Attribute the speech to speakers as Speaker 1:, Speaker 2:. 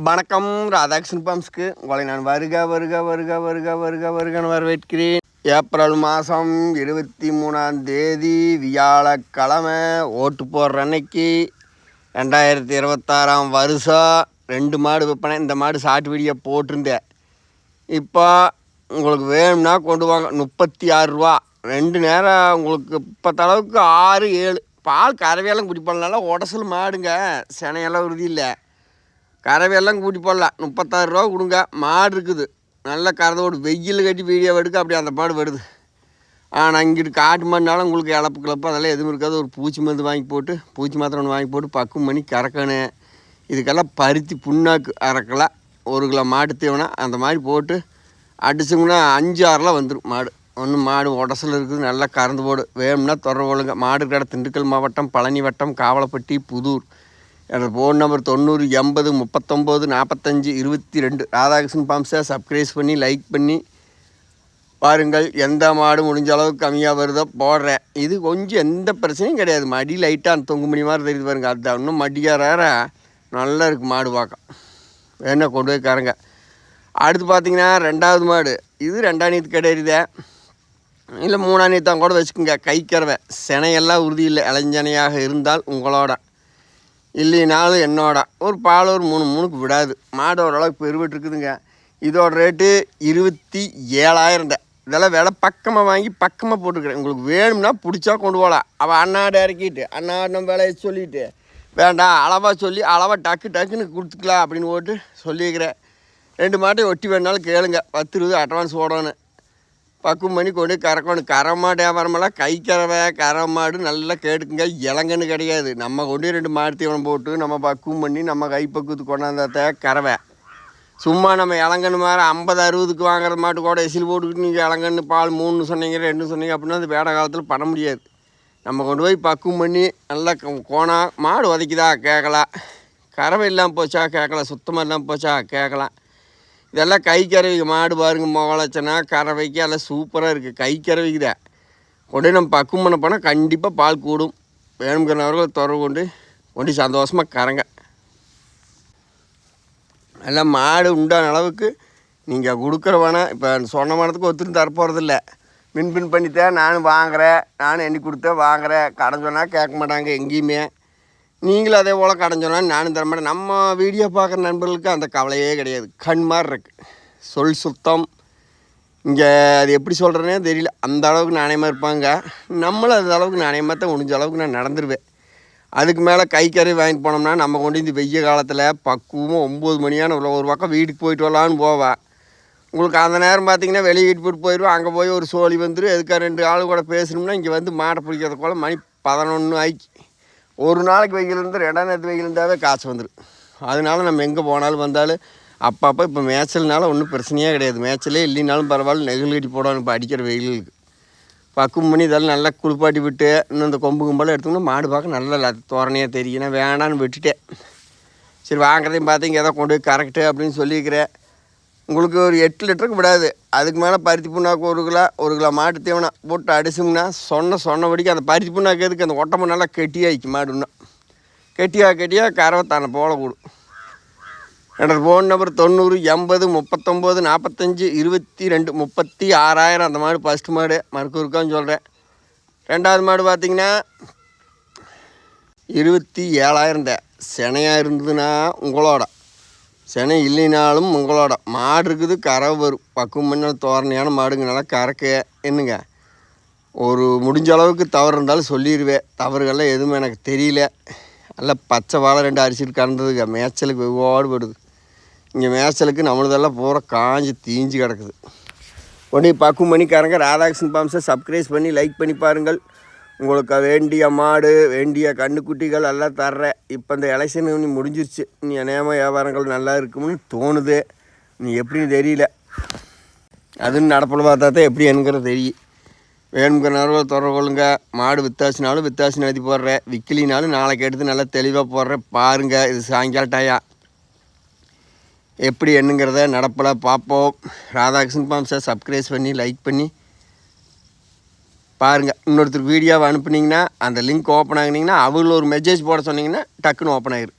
Speaker 1: வணக்கம். ராதாகிருஷ்ணன் பம்ப்ஸ்க்கு உங்களை நான் வருகன்னு வரவேற்கிறேன். ஏப்ரல் மாதம் 23ஆம் தேதி வியாழக்கிழமை, ஓட்டு போடுற அன்னைக்கு 2026 வருஷம் 2 மாடு விற்பனை. இந்த மாடு ஷார்ட் வீடியோ போட்டிருந்தேன். இப்போ உங்களுக்கு வேணும்னா கொண்டு வாங்க. 36 ரூபா. 2 நேரம் உங்களுக்கு இப்போத்தளவுக்கு 6-7 பால் கறவையெல்லாம் குடிப்படனால உடசல் மாடுங்க. சினையெல்லாம் உறுதி இல்லை. கறவையெல்லாம் கூட்டி போடலாம். 36 ரூபா கொடுங்க. மாடு இருக்குது நல்லா கறதோடு. வெயில் கட்டி வீடியோ எடுக்க அப்படி அந்த மாடு வருது. ஆனால் இங்கிட்டு காட்டு மாடுனாலும் உங்களுக்கு இழப்பு கிளப்பு அதெல்லாம் எதுவும் இருக்காது. ஒரு பூச்சி மருந்து வாங்கி போட்டு, பூச்சி மாத்திரை ஒன்று வாங்கி போட்டு பக்குவம் பண்ணி கறக்கணும். இதுக்கெல்லாம் பருத்தி புண்ணாக்கு அறக்கலாம். 1 கிலோ மாட்டு தீவனா அந்த மாதிரி போட்டு அடிச்சோம்னா 5-6 வந்துடும் மாடு. ஒன்றும் மாடு உடசல் இருக்குது. நல்லா கறந்து போடு. வேணும்னா தொடர்பு கொள்ளுங்க. மாடு கடை திண்டுக்கல் மாவட்டம், பழனி வட்டம், காவலப்பட்டி, புதூர். என்னோடய ஃபோன் நம்பர் 90 80 39 45 22. ராதாகிருஷ்ணன் பம்ப்ஸை சப்ஸ்கிரைப் பண்ணி லைக் பண்ணி பாருங்கள். எந்த மாடு முடிஞ்ச அளவுக்கு கம்மியாக வருதோ போடுறேன். இது கொஞ்சம் எந்த பிரச்சனையும் கிடையாது. மடி லைட்டாக அந்த தொங்கு மணி மாதிரி தெரியுது பாருங்கள். அதுதான் இன்னும் மடியார நல்லா இருக்குது மாடு பார்க்க. வேணா கொண்டு போய் கறங்க. அடுத்து பார்த்திங்கன்னா 2வது மாடு. இது 2ஆம் நீத்து கிடையாது, இல்லை 3ஆம் நீத்தான் கூட வச்சுக்கோங்க. கைக்கறவை சினையெல்லாம் உறுதி இல்லை. இளைஞனையாக இருந்தால் உங்களோட, இல்லைனாலும் என்னோட ஒரு பால் ஒரு 3 விடாது. மாடு ஓரளவுக்கு பெருவிட்டு இருக்குதுங்க. இதோட ரேட்டு 27,000. இதெல்லாம் விலை பக்கமாக வாங்கி பக்கமாக போட்டுருக்குறேன். உங்களுக்கு வேணும்னா பிடிச்சா கொண்டு போகலாம். அவள் அண்ணாடு இறக்கிட்டு அண்ணாடின விலையை சொல்லிவிட்டு வேண்டாம் அளவாக சொல்லி அளவாக டக்குன்னு கொடுத்துக்கலாம் அப்படின்னு போட்டு சொல்லியிருக்கிறேன். 2 மாட்டையும் ஒட்டி வேணாலும் கேளுங்க. 10-20 அட்வான்ஸ் போடணும். பக்குவம் பண்ணி கொண்டு கறக்கணும். கரை மாடு வியாபாரமெல்லாம் கைக்கறவை கரை மாடு நல்லா கேட்டுக்குங்க. இளங்கன்னு கிடையாது. நம்ம கொண்டு 2 மாடு தீவனம் போட்டு நம்ம பக்குவம் பண்ணி நம்ம கைப்பக்குவத்துக்கு கொண்டாந்த கறவை. சும்மா நம்ம இளங்கன்னு மாதிரி 50-60க்கு வாங்குற மாட்டு கூட எசில் போட்டுக்கிட்டு நீங்கள் இளங்கன்னு பால் 3 சொன்னீங்க 2 சொன்னீங்க அப்படின்னா அது வேட காலத்தில் பண்ண முடியாது. நம்ம கொண்டு போய் பக்குவம் பண்ணி நல்லா கோணம் மாடு உதைக்குதா கேட்கலாம். கறவை இல்லாமல் போச்சா கேட்கலாம். சுத்தமாக இல்லாமல் போச்சா கேட்கலாம். இதெல்லாம் கைக்கறவைக்கு மாடு பாருங்க. முகலச்சனா கறவைக்கு எல்லாம் சூப்பராக இருக்குது. கைக்கறவைக்கு தான் கொண்டு நம்ம பக்குவம் பண்ண போனால் கண்டிப்பாக பால் கூடும். வேணுங்கிறவர்கள் தொடர்பு கொண்டு சந்தோஷமாக கறங்க. நல்லா மாடு உண்டான அளவுக்கு நீங்கள் கொடுக்குற வேணாம். இப்போ சொன்ன மனத்துக்கு ஒருத்தரும் தரப்போகிறதில்ல. மின்பின் பண்ணித்தேன் நானும் வாங்குகிறேன், நானும் எண்ணி கொடுத்தேன் வாங்குகிறேன். கடன் சொன்னால் கேட்க மாட்டாங்க எங்கேயுமே. நீங்களும் அதே போல் கடன் சொன்னால் நானும் தர மாட்டேன். நம்ம வீடியோ பார்க்குற நண்பர்களுக்கு அந்த கவலையே கிடையாது. கண் மாதிரி இருக்குது. சொல் சுத்தம். இங்கே அது எப்படி சொல்கிறேனே தெரியல. அந்த அளவுக்கு நாணயமாக இருப்பாங்க. நம்மளும் அந்த அளவுக்கு நாணயமாக தான் முடிஞ்ச அளவுக்கு நான் நடந்துருவேன். அதுக்கு மேலே கைக்கறி வாங்கிட்டு போனோம்னா நம்ம கொண்டு இந்த வெய்ய காலத்தில் பக்குவமாக 9 மணியான ஒரு பக்கம் வீட்டுக்கு போயிட்டு வரலான்னு போவேன். உங்களுக்கு அந்த நேரம் பார்த்திங்கன்னா வெளியே வீட்டு போட்டு போயிடுவோம். அங்கே போய் ஒரு சோழி வந்துடும். எதுக்காக 2 ஆள் கூட பேசணும்னா இங்கே வந்து மாடை பிடிக்கிறத போல் மணி 11 ஆகி ஒரு நாளைக்கு வெயில் இருந்தால் 2ஆம் நேரத்து வெயில் இருந்தாவே காசு வந்துடும். அதனால நம்ம எங்கே போனாலும் வந்தாலும் அப்பப்போ இப்போ மேய்ச்சல்னால ஒன்றும் பிரச்சனையே கிடையாது. மேய்ச்சலே இல்லைனாலும் பரவாயில்ல. நெகிழ் கட்டி போடணும். இப்போ அடிக்கிற வெயிலுக்கு பக்குவம் பண்ணி இதெல்லாம் நல்லா குளிப்பாட்டி விட்டு இன்னும் இந்த கொம்பு கும்பெல்லாம் எடுத்தோம்னா மாடு பார்க்க நல்லா தோரணையாக தெரியும். நான் வேணான்னு விட்டுட்டேன். சரி வாங்குறதையும் பார்த்தீங்க ஏதோ கொண்டு போய் கரெக்டு அப்படின்னு சொல்லியிருக்கிறேன். உங்களுக்கு ஒரு 8 லிட்டருக்கு விடாது. அதுக்கு மேலே பருத்தி புண்ணாக்கு 1 கிலோ மாட்டு தீவனம் போட்டு அடிச்சோம்னா சொன்னபடிக்கு அந்த பருத்தி புண்ணாக்கு எதுக்கு அந்த ஒட்டம்பு நல்லா கெட்டியாகிக்கும். மாடு இன்னும் கெட்டியாக கறவை தானே போல கூடும். என்னோடய ஃபோன் நம்பர் 90 80 39 45 22 36,000. அந்த மாடு ஃபஸ்ட்டு மாடு மறுக்குருக்கான்னு சொல்கிறேன். 2வது மாடு பார்த்திங்கன்னா 27,000. சினையாக இருந்ததுன்னா உங்களோட, சினை இல்லைனாலும் உங்களோட. மாடு இருக்குது. கறவை வரும். பக்குவம் பண்ண தோரணையான மாடுங்க. நல்லா கறக்க என்னங்க ஒரு முடிஞ்ச அளவுக்கு தவறு இருந்தாலும் சொல்லிடுவேன். தவறுகள்லாம் எதுவுமே எனக்கு தெரியல. நல்லா பச்சை வாழை 2 அரிசிட்டு கறந்ததுங்க. மேய்ச்சலுக்கு வெவ்வாடுபடுது. இங்கே மேய்ச்சலுக்கு நம்மளதெல்லாம் பூரா காஞ்சி தீஞ்சு கிடக்குது. உடனே பக்குவம் பண்ணி கறங்க. ராதாகிருஷ்ணன் பம்ப்ஸை சப்ஸ்கிரைப் பண்ணி லைக் பண்ணி பாருங்கள். உங்களுக்கு வேண்டிய மாடு வேண்டிய கண்ணுக்குட்டிகள் எல்லாம் தர்றேன். இப்போ இந்த எலெக்ஷன் முடிஞ்சிருச்சு. நீ நேம வியாபாரங்கள் நல்லா இருக்கும்னு தோணுது. நீ எப்படின்னு தெரியல. அதுன்னு நடப்பில் பார்த்தா தான் எப்படி என்கிறது தெரியும். வேணுங்கிற நேரம் தொடர்பு கொள்ளுங்க. மாடு வித்தாசினாலும் வித்தாசி நதி போடுறேன். விக்கிலினாலும் நாளைக்கு எடுத்து நல்லா தெளிவாக போடுறேன். பாருங்கள். இது சாயங்கால டாயா எப்படி என்னங்கிறத நடப்பில் பார்ப்போம். ராதாகிருஷ்ணன் பம்ப்ஸை சப்ஸ்கிரைப் பண்ணி லைக் பண்ணி பாருங்கள். இன்னொருத்தருக்கு வீடியோவை அனுப்புனீங்கன்னா அந்த லிங்க் ஓப்பன் ஆகினீங்கன்னா அவங்கள ஒரு மெசேஜ் போட சொன்னீங்கன்னா டக்குன்னு ஓப்பன் ஆகிடும்.